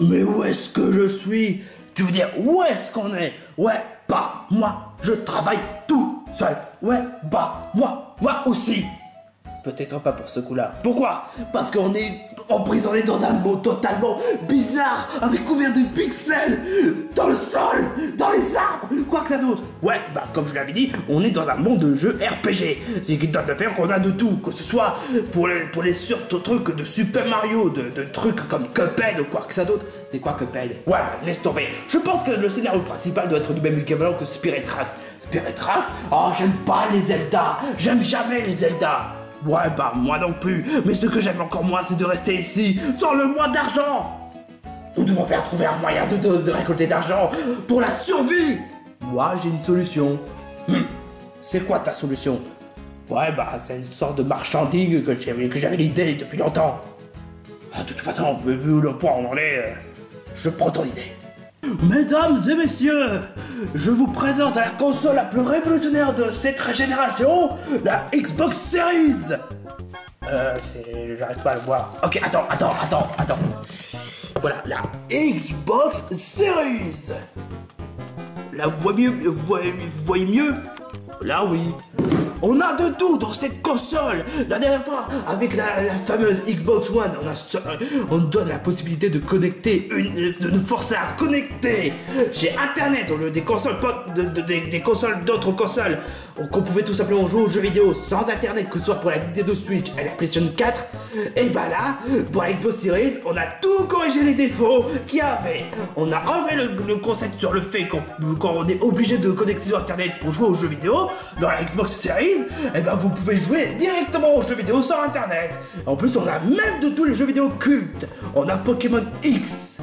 Mais où est-ce que je suis? Tu veux dire, où est-ce qu'on est? Ouais, bah, moi, je travaille tout seul. Ouais, bah, moi aussi. Peut-être pas pour ce coup-là. Pourquoi? Parce qu'on est emprisonné dans un monde totalement bizarre, avec couvert de pixels, dans le sol, dans les arbres, quoi que ça d'autre. Ouais, bah comme je l'avais dit, on est dans un monde de jeux RPG. C'est qui doit faire qu'on a de tout, que ce soit pour les surtout trucs de Super Mario, de trucs comme Cuphead ou quoi que ça d'autre. C'est quoi Cuphead? Ouais, bah laisse tomber. Je pense que le scénario principal doit être du même équivalent que Spirit Tracks. Spirit Tracks? Oh, j'aime pas les Zelda. J'aime jamais les Zelda. Ouais, bah moi non plus, mais ce que j'aime encore moins, c'est de rester ici, sans le moins d'argent. Nous devons faire trouver un moyen de récolter d'argent pour la survie. Moi, j'ai une solution. C'est quoi ta solution? Ouais, bah c'est une sorte de marchanding que j'avais l'idée depuis longtemps. Ah, de toute façon, vu le point où on en est, je prends ton idée. Mesdames et messieurs, je vous présente la console la plus révolutionnaire de cette génération, la Xbox Series. J'arrive pas à le voir. Ok, attends. Voilà, la Xbox Series. Là, vous voyez mieux? Là, oui. On a de tout dans cette console. La dernière fois, avec la fameuse Xbox One, on donne la possibilité de connecter, de nous forcer à connecter chez Internet au lieu des consoles, des consoles d'autres consoles. Qu'on pouvait tout simplement jouer aux jeux vidéo sans Internet, que ce soit pour la Nintendo Switch et la PlayStation 4. Et bah là, pour la Xbox Series, on a tout corrigé les défauts qu'il y avait. On a enlevé le concept sur le fait qu'on est obligé de connecter sur Internet pour jouer aux jeux vidéo. Dans la Xbox Series, et ben vous pouvez jouer directement aux jeux vidéo sans Internet. En plus, on a même de tous les jeux vidéo cultes. On a Pokémon X.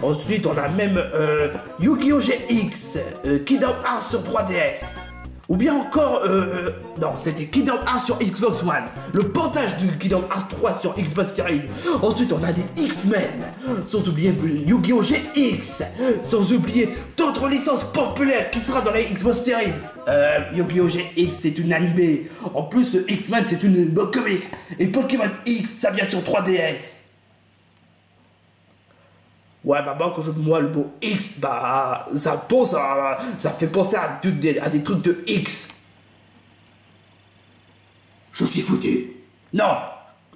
Ensuite, on a même Yu-Gi-Oh! GX, Kingdom Hearts sur 3DS. Ou bien encore, non, c'était Kingdom Hearts sur Xbox One. Le portage du Kingdom Hearts 3 sur Xbox Series. Ensuite, on a les X-Men. Sans oublier Yu-Gi-Oh! GX. Sans oublier d'autres licences populaires qui sera dans la Xbox Series. Yu-Gi-Oh! GX, c'est une animée. En plus, X-Men, c'est une comic. Et Pokémon X, ça vient sur 3DS. Ouais, bah moi, quand je vois le mot X, bah, ça fait penser à des trucs de X. Je suis foutu. Non,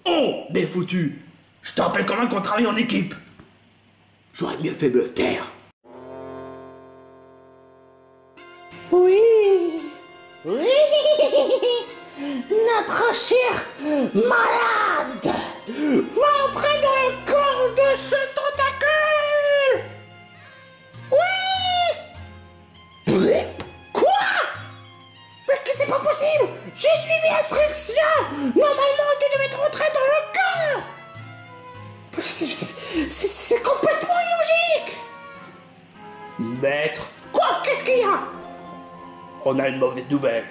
on est foutu. Je te rappelle quand même qu'on travaille en équipe. J'aurais mieux fait me taire. Oui. Notre cher malade va entrer dans le corps de ce tentacule. Oui. Quoi? Mais c'est pas possible. J'ai suivi l'instruction. Normalement, tu devais rentrer dans le corps. C'est complètement illogique. Maître, Quoi? Qu'est-ce qu'il y a? on a une mauvaise nouvelle.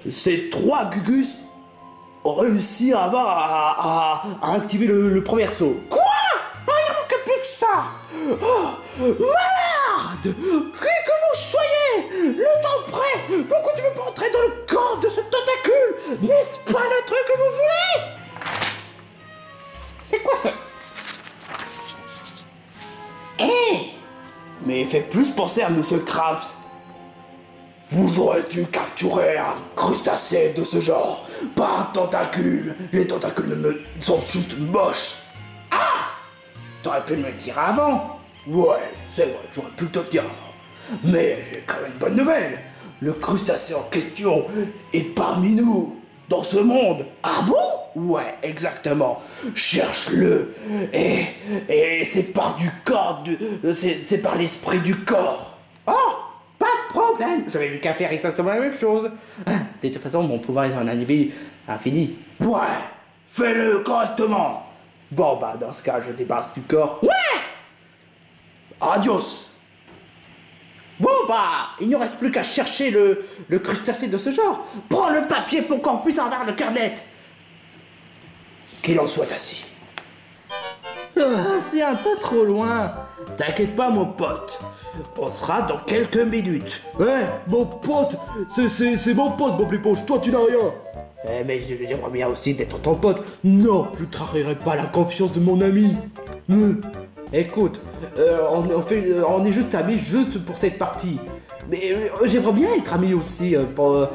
Ces 3 Gugus ont réussi à activer le premier saut. Quoi? Oh, il ne manque plus que ça. Oh, malade. Qui que vous soyez, le temps presse. Pourquoi tu veux pas entrer dans le camp de ce tentacule? N'est-ce pas le truc que vous voulez? C'est quoi ça? Mais il fait plus penser à Monsieur Krabs. Vous aurez dû capturer un crustacé de ce genre, pas un tentacule. Les tentacules sont juste moches. Ah! T'aurais pu me le dire avant. Ouais, c'est vrai, j'aurais pu te le dire avant. Mais j'ai quand même une bonne nouvelle. Le crustacé en question est parmi nous, dans ce monde. Ah bon? Ouais, exactement. Cherche-le. Et c'est par du corps, c'est par l'esprit du corps. Oh, pas de problème. J'avais vu qu'à faire exactement la même chose. De toute façon, mon pouvoir est en infini. Ouais, fais-le correctement. Bon, bah, dans ce cas, je débarque du corps. Ouais. Adios. Bon bah, il ne reste plus qu'à chercher le crustacé de ce genre. Prends le papier pour qu'on puisse avoir le cœur net. Qu'il en soit ainsi. C'est un peu trop loin. T'inquiète pas, mon pote. On sera dans quelques minutes. Mon pote, c'est mon pote, Bob l'éponge, toi tu n'as rien. Mais j'aimerais bien aussi d'être ton pote. Non, je trahirai pas la confiance de mon ami. écoute, on est juste amis juste pour cette partie. Mais j'aimerais bien être ami aussi pour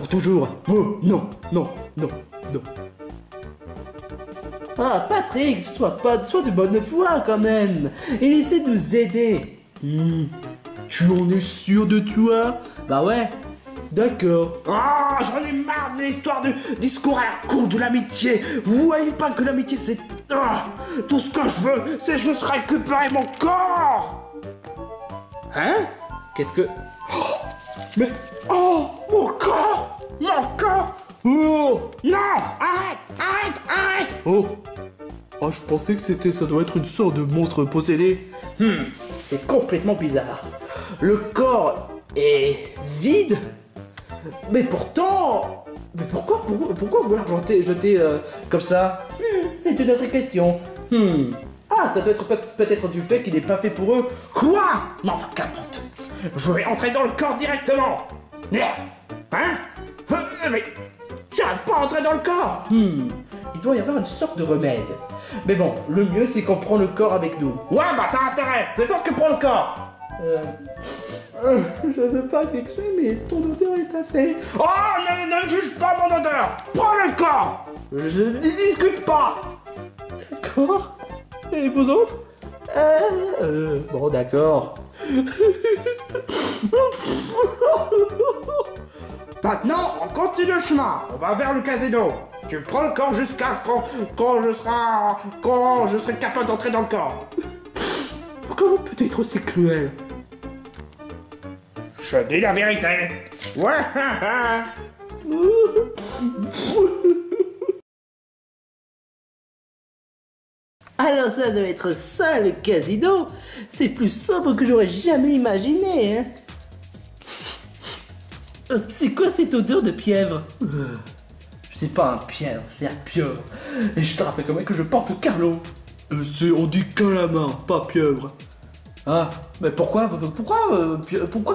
toujours. Oh, non, non, non, non. Ah, Patrick, sois de bonne foi quand même. Et essaie de nous aider. Tu en es sûr de toi? Bah ouais. D'accord. Ah, j'en ai marre de l'histoire de discours à la con de l'amitié. Vous voyez pas que l'amitié c'est... Ah, tout ce que je veux, c'est juste récupérer mon corps. Hein? Qu'est-ce que... Mais... Oh, mon corps. Mon corps. Oh! Non, arrête. Oh! Ah, je pensais que ça doit être une sorte de monstre possédé. C'est complètement bizarre. Le corps est vide. Mais pourtant... Mais pourquoi vouloir jeter comme ça? C'est une autre question. Ah, ça doit être peut-être du fait qu'il n'est pas fait pour eux. Quoi? Non, qu'importe. Je vais entrer dans le corps directement. Hein? Mais... J'arrive pas à entrer dans le corps. Il doit y avoir une sorte de remède. Mais bon, le mieux c'est qu'on prend le corps avec nous. Ouais, bah t'as intérêt. C'est toi qui prends le corps. Je veux pas vexer, mais ton odeur est assez... Oh, ne juge pas mon odeur. Prends le corps. Je ne discute pas. D'accord. Et vous autres? Bon, d'accord. Maintenant, on continue le chemin. On va vers le casino. Tu prends le corps jusqu'à ce quand je serai capable d'entrer dans le corps. Comment peut être aussi cruel? Je dis la vérité. Ouais. Alors ça doit être ça le casino. C'est plus sobre que j'aurais jamais imaginé, hein. C'est quoi cette odeur de pieuvre? C'est pas un pieuvre, c'est un pieuvre. Et je te rappelle quand même que je porte Carlo. On dit calamar, pas pieuvre. Ah, mais pourquoi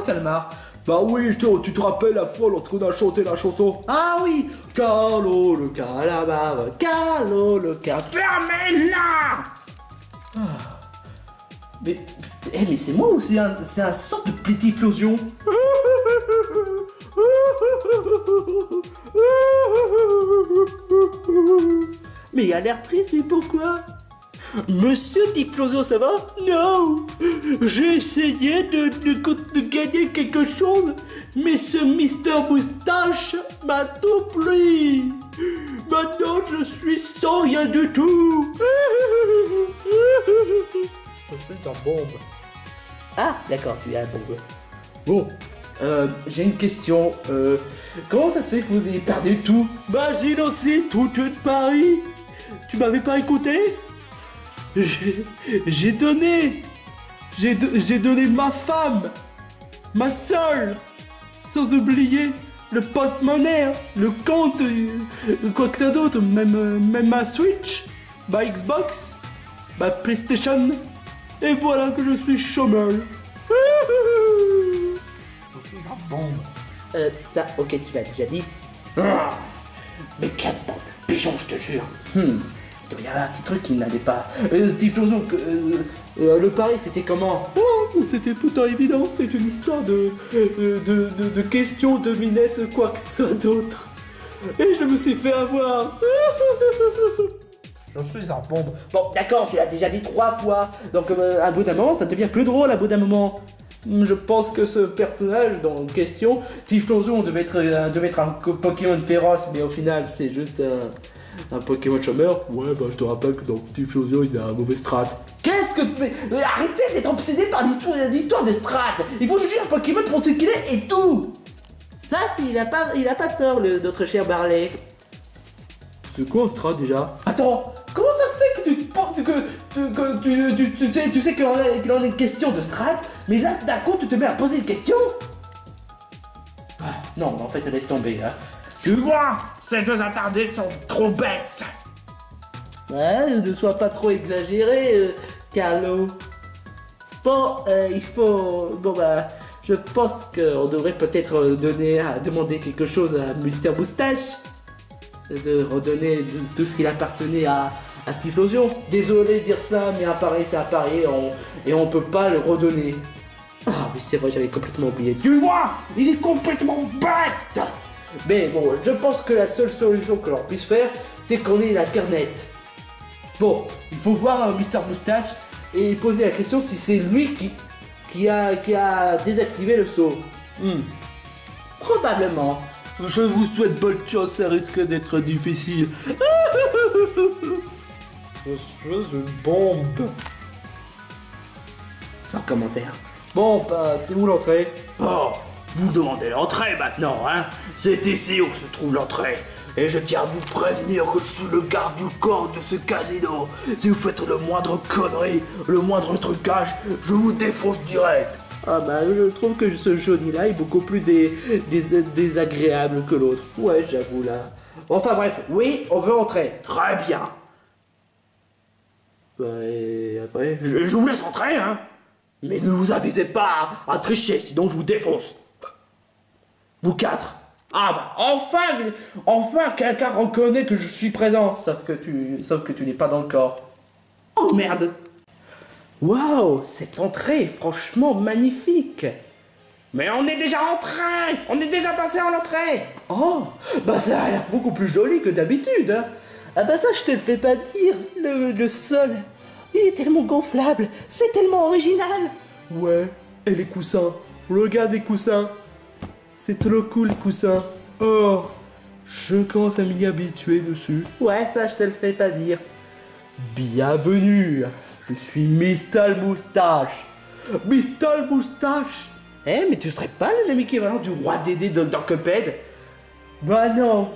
Calmar? Bah oui, tu te rappelles la fois lorsqu'on a chanté la chanson? Ah oui, Carlo le calamar, Carlo le calamar. Fermez-la. Mais c'est moi ou c'est un sorte de pétiflosion? Mais il a l'air triste, mais pourquoi? Monsieur Tifloso, ça va? Non! J'ai essayé de gagner quelque chose, mais ce Mister Moustache m'a tout pris! Maintenant, je suis sans rien du tout! Je suis en bombe. Ah, d'accord, tu es un bombe. Bon, j'ai une question. Comment ça se fait que vous ayez perdu tout? Bah, j'ai lancé toute une Paris. Tu m'avais pas écouté? J'ai donné ma femme, ma seule, sans oublier le porte-monnaie, le compte, quoi que ça d'autre, même ma Switch, ma Xbox, ma PlayStation, et voilà que je suis chômeur. Je suis un bombe. Ça, ok, tu l'as déjà dit. Ah, mais quelle bande de pigeons, je te jure. Il doit y avoir un petit truc qui n'allait pas. Tifloso, le pari, c'était comment? Oh, c'était pourtant évident, c'est une histoire de questions, devinettes, quoi que ce soit d'autre. Et je me suis fait avoir. Je suis un bombe. Bon, d'accord, tu l'as déjà dit 3 fois. Donc, à bout d'un moment, ça devient plus drôle à bout d'un moment. Je pense que ce personnage dans question, Tifloso, devait être un Pokémon féroce, mais au final, c'est juste un Pokémon chômeur. Ouais, bah je te rappelle que dans Tiflosion, il a un mauvais strat. Qu'est-ce que... Mais arrêtez d'être obsédé par l'histoire de strat. Il faut juger un Pokémon pour ce qu'il est et tout. Ça, il a pas tort, notre cher Barley. C'est quoi un strat déjà? Attends, comment ça se fait que tu penses que tu sais qu'il en est une question de strat, mais là d'un coup tu te mets à poser une question? Non, en fait laisse tomber, hein. Tu vois, ces deux attardés sont trop bêtes. Ouais, ne sois pas trop exagéré, Carlo. Bon, il faut... Bon bah, je pense qu'on devrait peut-être demander quelque chose à Mister Moustache. De redonner tout ce qu'il appartenait à à Typhlosion. Désolé de dire ça, mais appareil c'est appareil et on peut pas le redonner. Ah oui c'est vrai, j'avais complètement oublié. Tu vois, il est complètement bête. Mais bon, je pense que la seule solution que l'on puisse faire, c'est qu'on ait l'internet. Bon, il faut voir Mister Moustache et poser la question si c'est lui qui a désactivé le saut. Probablement. Je vous souhaite bonne chance, ça risque d'être difficile. Je suis une bombe. Sans commentaire. Bon, bah, c'est où l'entrée? Oh, vous demandez l'entrée maintenant, hein? C'est ici où se trouve l'entrée. Et je tiens à vous prévenir que je suis le garde du corps de ce casino. Si vous faites le moindre connerie, le moindre trucage, je vous défonce direct. Ah bah, je trouve que ce Johnny-là est beaucoup plus désagréable que l'autre. Ouais, j'avoue, là. Enfin bref, oui, on veut entrer. Très bien. Bah, et après... Je vous laisse entrer, hein? Mais ne vous avisez pas à tricher, sinon je vous défonce. Vous quatre. Ah bah, enfin quelqu'un reconnaît que je suis présent. Sauf que tu n'es pas dans le corps. Oh merde. Waouh, cette entrée est franchement magnifique. Mais on est déjà entré. On est déjà passé à l'entrée. Oh, bah ça a l'air beaucoup plus joli que d'habitude, hein. Ah bah ça, je te le fais pas dire. Le sol, il est tellement gonflable. C'est tellement original. Ouais, et les coussins? Regarde les coussins. C'est trop cool les coussins. Oh, je commence à m'y habituer dessus. Ouais, ça, je te le fais pas dire. Bienvenue, je suis Mr. Moustache. Mr. Moustache. Eh, mais tu serais pas le équivalent du roi Dédé dans Cuphead? Bah non.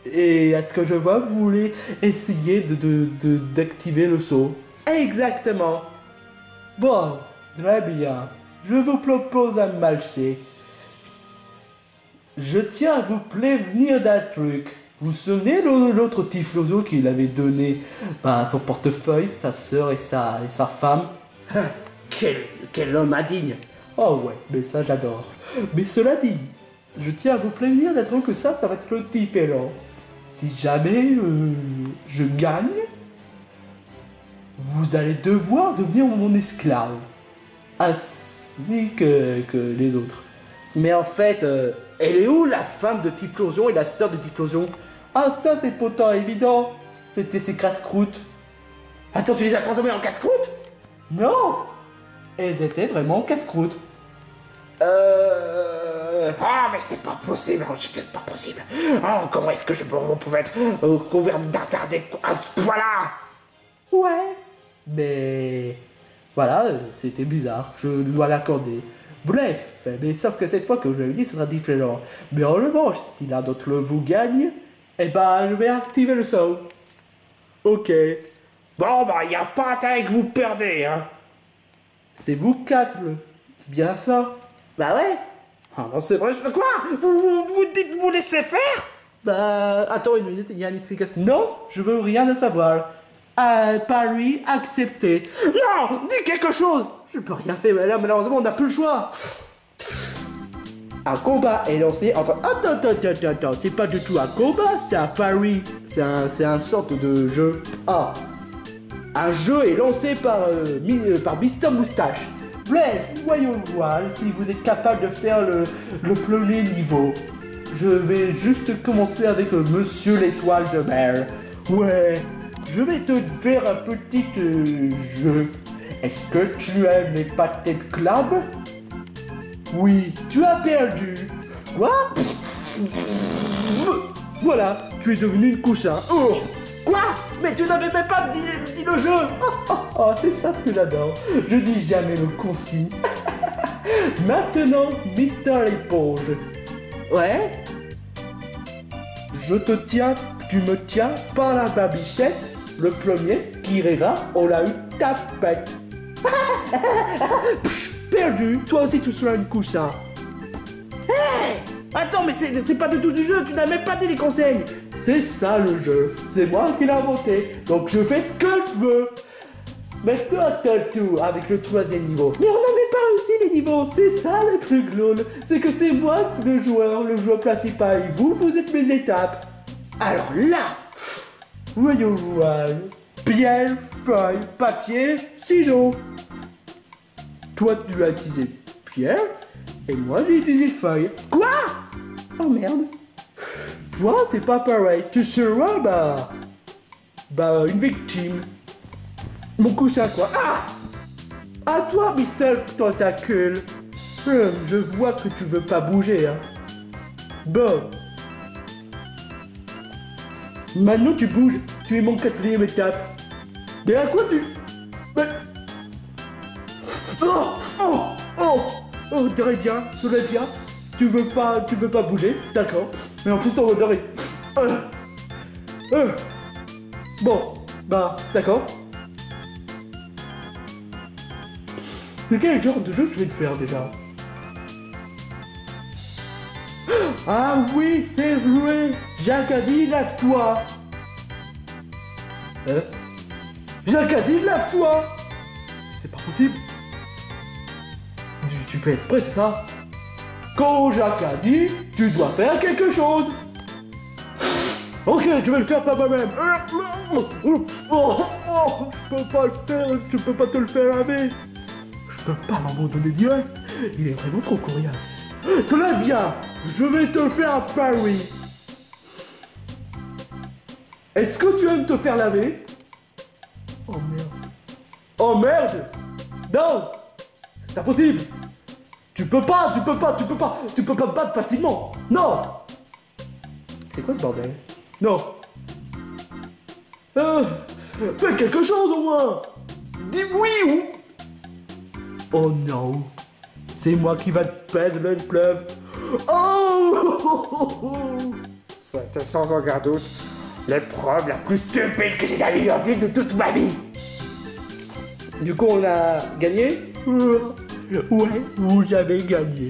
Et à ce que je vois, vous voulez essayer d'activer le saut. Exactement. Bon, très bien. Je vous propose un marché. Je tiens à vous prévenir d'un truc. Vous vous souvenez l'autre Typhlosion qu'il avait donné son portefeuille, sa sœur et sa femme? Quel homme indigne. Oh ouais, mais ça j'adore. Mais cela dit, je tiens à vous prévenir d'un truc que ça va être différent. Si jamais je gagne, vous allez devoir devenir mon esclave. Ainsi que les autres. Mais en fait, elle est où la femme de Typhlosion et la sœur de Typhlosion? Ah ça c'est pourtant évident. C'était ses casse-croûtes. Attends, tu les as transformées en casse-croûtes? Non. Elles étaient vraiment casse-croûtes. Ah, mais c'est pas possible, c'est pas possible. Oh, comment est-ce que on pouvait être couvert d'attarder à ce point-là? Ouais. Mais voilà, c'était bizarre, je dois l'accorder. Bref, mais sauf que cette fois que je l'ai dit, ce sera différent. Mais en revanche, si l'un d'entre vous gagne, eh ben, je vais activer le saut. Ok. Bon, bah, y a pas intérêt que vous perdez, hein. C'est vous quatre, c'est bien ça? Bah ouais. Ah non, c'est vrai, quoi? Vous dites vous laissez faire? Bah, attends une minute, il y a une explication. Non, je veux rien savoir. Pari accepté. Non, dis quelque chose. Je peux rien faire, mais là, malheureusement, on n'a plus le choix. Un combat est lancé entre... Attends, c'est pas du tout un combat, c'est un pari. C'est un sorte de jeu. Ah. Un jeu est lancé par Mr. Moustache. Bref, voyons voir si vous êtes capable de faire le premier niveau. Je vais juste commencer avec Monsieur l'Étoile de Mer. Ouais, je vais te faire un petit jeu. Est-ce que tu aimes les pâtés de crabe? Oui, tu as perdu. Quoi? Voilà, tu es devenu une coussin. Oh! Quoi? Mais tu n'avais même pas dit le jeu. Oh, c'est ça ce que j'adore. Je dis jamais le consigne. Maintenant, Mister Éponge. Ouais? Tu me tiens par la barbichette. Le premier qui rira, on l'a eu tapette. Perdu, toi aussi tu seras une coussin. Hey! Attends, mais c'est pas du tout du jeu, tu n'as même pas dit les consignes. C'est ça le jeu, c'est moi qui l'ai inventé, donc je fais ce que je veux. Maintenant à ton tour avec le troisième niveau. Mais on n'a même pas réussi les niveaux. C'est ça le plus drôle, c'est que c'est moi le joueur principal et vous êtes mes étapes. Alors là, voyons voir. Pierre, feuille, papier, ciseaux. Toi, tu as utilisé pierre, et moi, j'ai utilisé feuille. Quoi? Oh merde. Toi, c'est pas pareil. Tu seras, une victime. Mon cousin, quoi. Ah! À toi, Mister Tentacule. Je vois que tu veux pas bouger, hein. Bon. Maintenant, tu bouges. Tu es mon 4e étape. Mais à quoi tu... Mais... Oh, très bien, très bien. Tu veux pas bouger, d'accord. Mais en plus, t'en vas doré. Bon, d'accord. Mais quel genre de jeu je vais te faire déjà? Ah oui, c'est vrai. Jacques a dit, lave-toi. Jacques a dit, lave-toi. C'est pas possible. Tu fais exprès, c'est ça? Quand Jacques a dit, tu dois faire quelque chose. Ok, je vais le faire par moi-même. Je peux pas le faire, je peux pas te le faire avec. Je peux pas m'abandonner direct. Il est vraiment trop coriace. Très bien, je vais te le faire à Paris. Est-ce que tu aimes te faire laver? Oh merde. Oh merde. Non, c'est impossible. Tu peux pas me battre facilement. Non. C'est quoi ce bordel? Non. Fais quelque chose au moins. Dis oui ou... Oh non. C'est moi qui va te perdre le fleuve. Oh. C'était sans aucun doute l'épreuve la plus stupide que j'ai jamais vue de toute ma vie. Du coup, on a gagné? Ouais, vous avez gagné.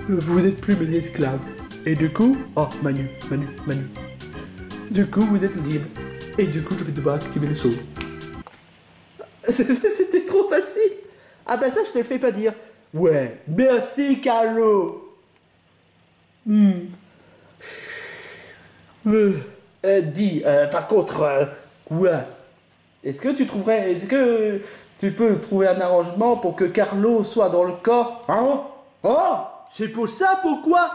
Vous êtes plus mes esclaves. Et du coup... Oh, Manu. Du coup, vous êtes libre. Et du coup, je vais devoir activer le saut. C'était trop facile. Ah bah ça, je te le fais pas dire. Ouais, merci, Carlo. Dis, par contre... quoi? Est-ce que tu peux trouver un arrangement pour que Carlo soit dans le corps? Hein? Oh! C'est pour ça, pourquoi?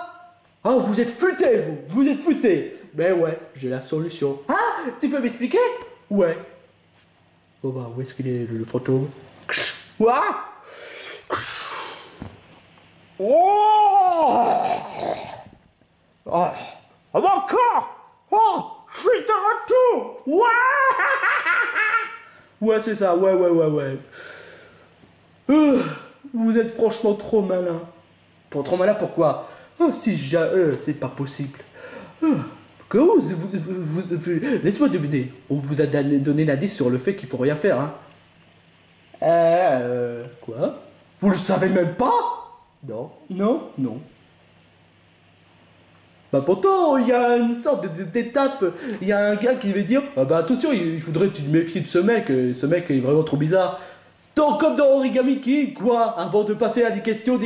Oh, vous êtes futé, vous êtes futé. Ben ouais, j'ai la solution. Ah! Tu peux m'expliquer? Ouais. Bon bah, où est-ce qu'il est, le fantôme? Quoi? Oh! Oh! Encore! Oh! Je suis de retour! Ouais! Ouais, c'est ça, ouais. Vous êtes franchement trop malin. Trop malin, pourquoi? Oh, si c'est pas possible. Comment laisse-moi deviner. On vous a donné l'indice sur le fait qu'il faut rien faire, hein? Quoi? Vous le savez même pas? Non. Bah pourtant, il y a une sorte d'étape, il y a un gars qui va dire « Ah bah attention, il faudrait te méfier de ce mec est vraiment trop bizarre. » Comme dans Origami King, quoi, avant de passer à des questions.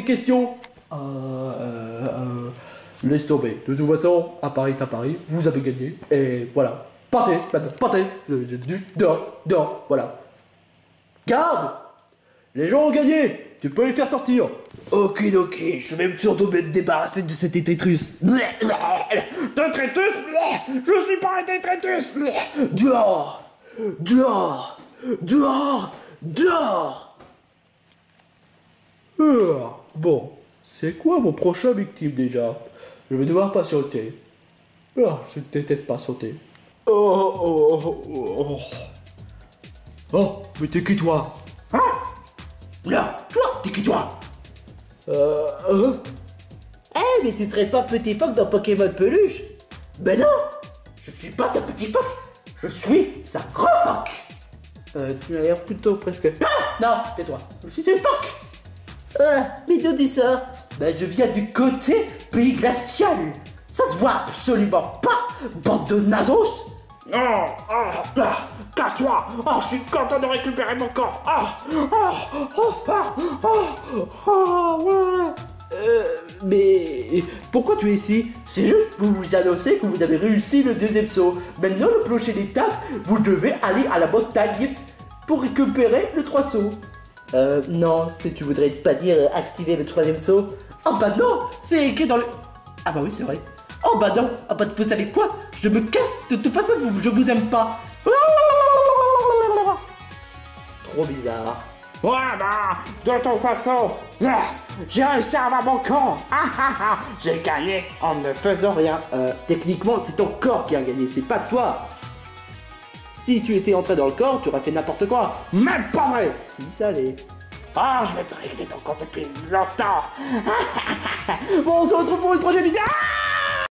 Laisse tomber. De toute façon, à Paris, vous avez gagné. Et voilà. Partez, maintenant, partez. Dehors, voilà. Garde! Les gens ont gagné! Tu peux les faire sortir! Ok, je vais surtout me débarrasser de cet détritus. Détritus? Je suis pas un détritus! Dehors! Bon, c'est quoi mon prochain victime déjà? Je vais devoir patienter. Je déteste patienter. Oh, mais t'es qui toi? Hein? Là, toi, t'es qui toi? Mais tu serais pas petit phoque dans Pokémon Peluche? Ben non! Je suis pas un petit phoque! Je suis un gros phoque! Tu as l'air plutôt presque... Non, tais-toi, je suis une phoque! Mais d'où dis ça? Ben je viens du côté pays glacial! Ça se voit absolument pas, bande de nazos! Casse-toi! Je suis content de récupérer mon corps! Mais Et pourquoi tu es ici? C'est juste pour vous annoncer que vous avez réussi le deuxième saut. Maintenant, le prochaine étape, vous devez aller à la montagne pour récupérer le 3 sauts. Non, si tu voudrais pas dire activer le troisième saut. Oh bah non, c'est écrit dans le... Ah bah oui, c'est vrai. Oh bah non, ah bah vous savez quoi? Je me casse, de toute façon, je vous aime pas. Trop bizarre. Ouais, bah, de toute façon, j'ai réussi à avoir mon camp. J'ai gagné en ne faisant rien. Techniquement, c'est ton corps qui a gagné, c'est pas toi. Si tu étais entré dans le corps, tu aurais fait n'importe quoi. Même pas vrai. Si, ça allait. Ah, je vais te régler ton compte depuis longtemps. Bon, on se retrouve pour une prochaine vidéo.